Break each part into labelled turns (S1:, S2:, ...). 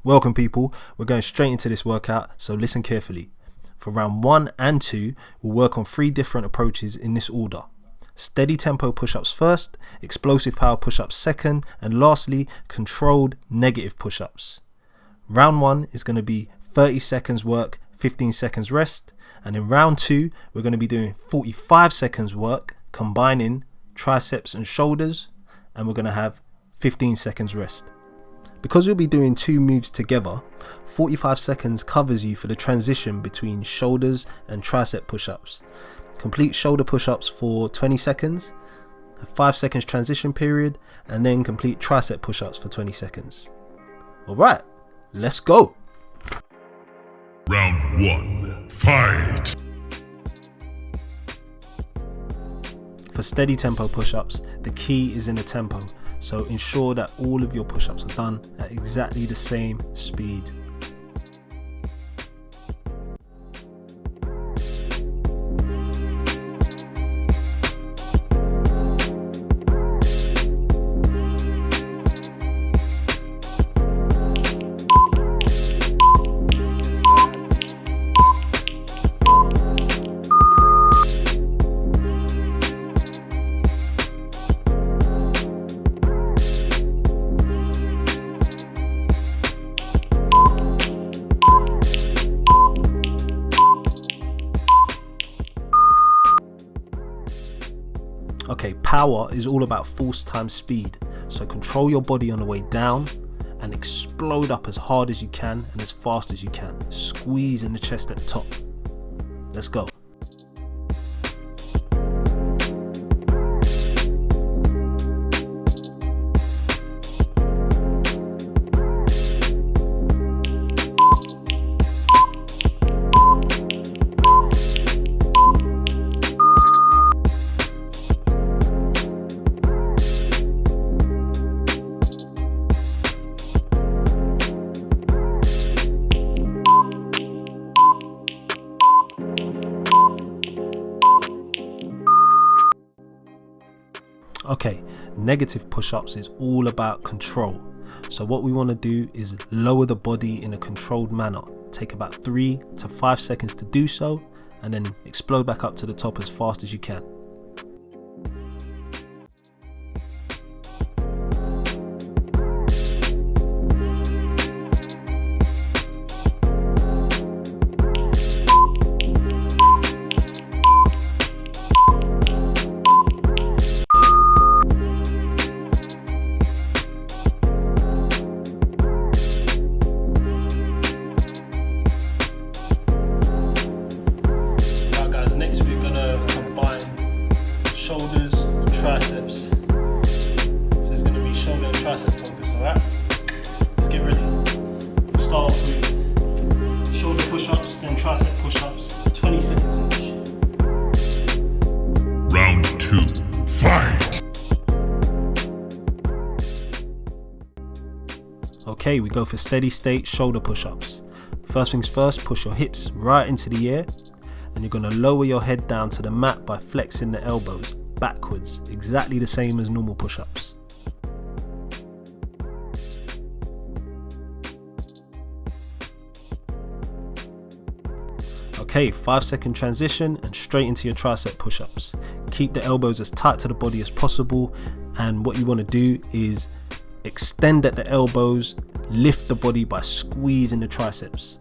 S1: Welcome people, we're going straight into this workout, so listen carefully. For round 1 and 2, we'll work on 3 different approaches in this order. Steady tempo push-ups first, explosive power push-ups second, and lastly, controlled negative push-ups. Round 1 is going to be 30 seconds work, 15 seconds rest, and in round 2, we're going to be doing 45 seconds work, combining triceps and shoulders, and we're going to have 15 seconds rest. Because we'll be doing 2 moves together, 45 seconds covers you for the transition between shoulders and tricep push-ups. Complete shoulder push-ups for 20 seconds, a 5 seconds transition period, and then complete tricep push-ups for 20 seconds. Alright, let's go!
S2: Round 1, fight!
S1: For steady tempo push-ups, the key is in the tempo. So ensure that all of your push-ups are done at exactly the same speed. Okay, power is all about force times speed, so control your body on the way down and explode up as hard as you can and as fast as you can. Squeeze in the chest at the top. Let's go. Okay, negative push-ups is all about control. So what we want to do is lower the body in a controlled manner. Take about 3 to 5 seconds to do so, and then explode back up to the top as fast as you can. Shoulders, triceps. So it's going to be shoulder and tricep focus, alright? Let's get ready. We'll start off with shoulder push-ups, then tricep push-ups, 20 seconds each.
S2: Round 2, fight!
S1: Okay, we go for steady state shoulder push-ups. First things first, push your hips right into the air, and you're going to lower your head down to the mat by flexing the elbows backwards, exactly the same as normal push-ups. Okay, 5-second transition and straight into your tricep push-ups. Keep the elbows as tight to the body as possible, and what you want to do is extend at the elbows, lift the body by squeezing the triceps.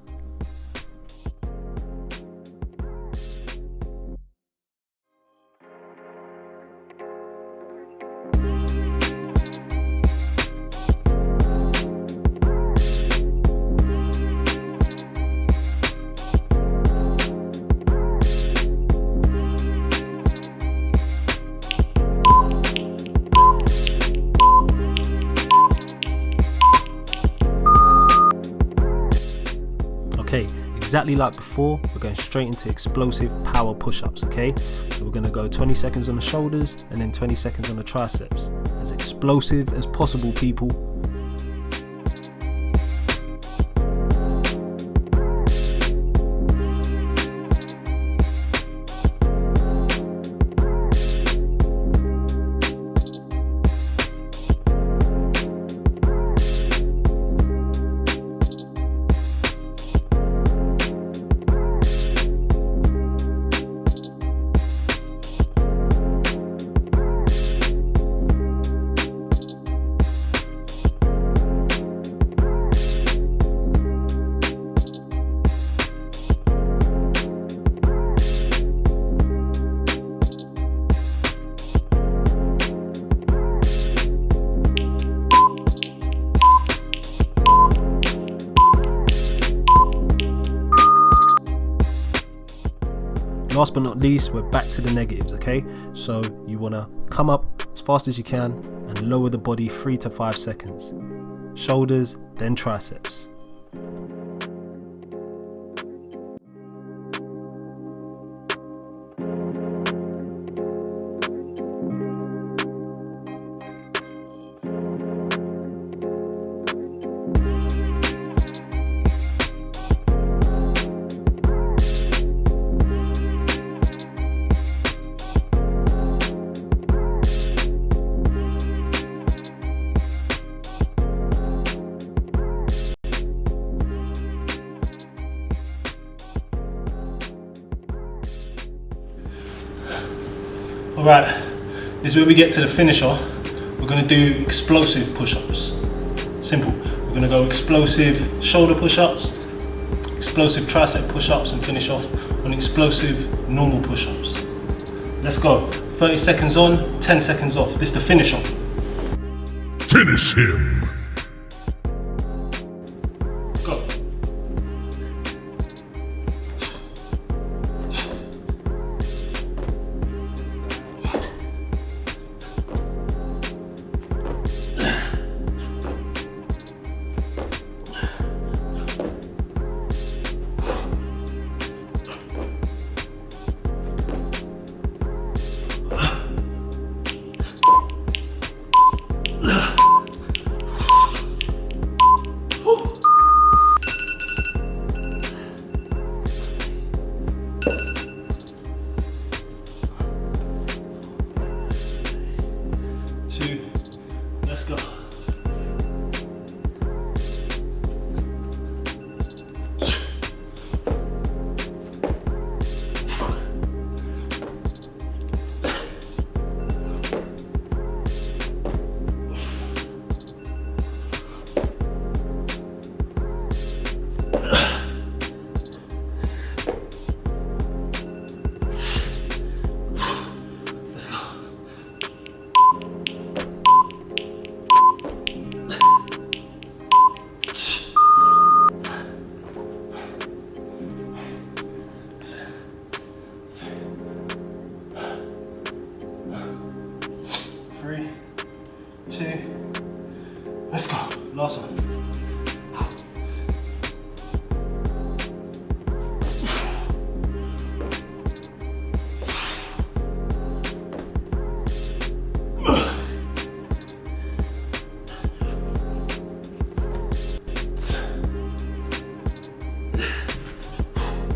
S1: Okay, exactly like before, we're going straight into explosive power push-ups, okay? So we're going to go 20 seconds on the shoulders and then 20 seconds on the triceps. As explosive as possible, people. Last but not least, we're back to the negatives, okay? So you want to come up as fast as you can and lower the body 3 to 5 seconds. Shoulders, then triceps. Alright, this is where we get to the finisher. We're going to do explosive push-ups. Simple. We're going to go explosive shoulder push-ups, explosive tricep push-ups, and finish off on explosive normal push-ups. Let's go. 30 seconds on, 10 seconds off. This is the finisher.
S2: Finish him.
S1: Go. Let's go. Three, two, let's go. Last one.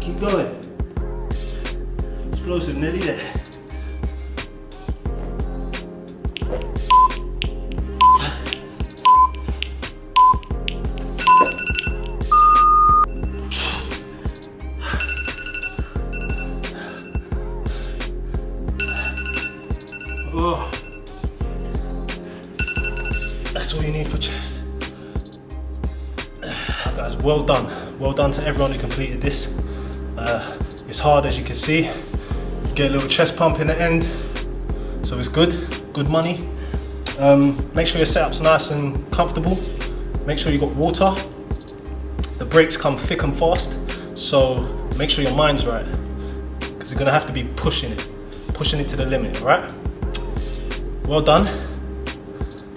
S1: Keep going. Explosive, nearly there. Oh, that's all you need for chest. Guys, well done. Well done to everyone who completed this. It's hard, as you can see. You get a little chest pump in the end, so it's good. Good money. Make sure your setup's nice and comfortable. Make sure you got water. The breaks come thick and fast, so make sure your mind's right, because you're gonna have to be pushing it to the limit, all right? Well done,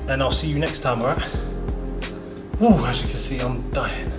S1: and I'll see you next time, alright? Woo, as you can see, I'm dying.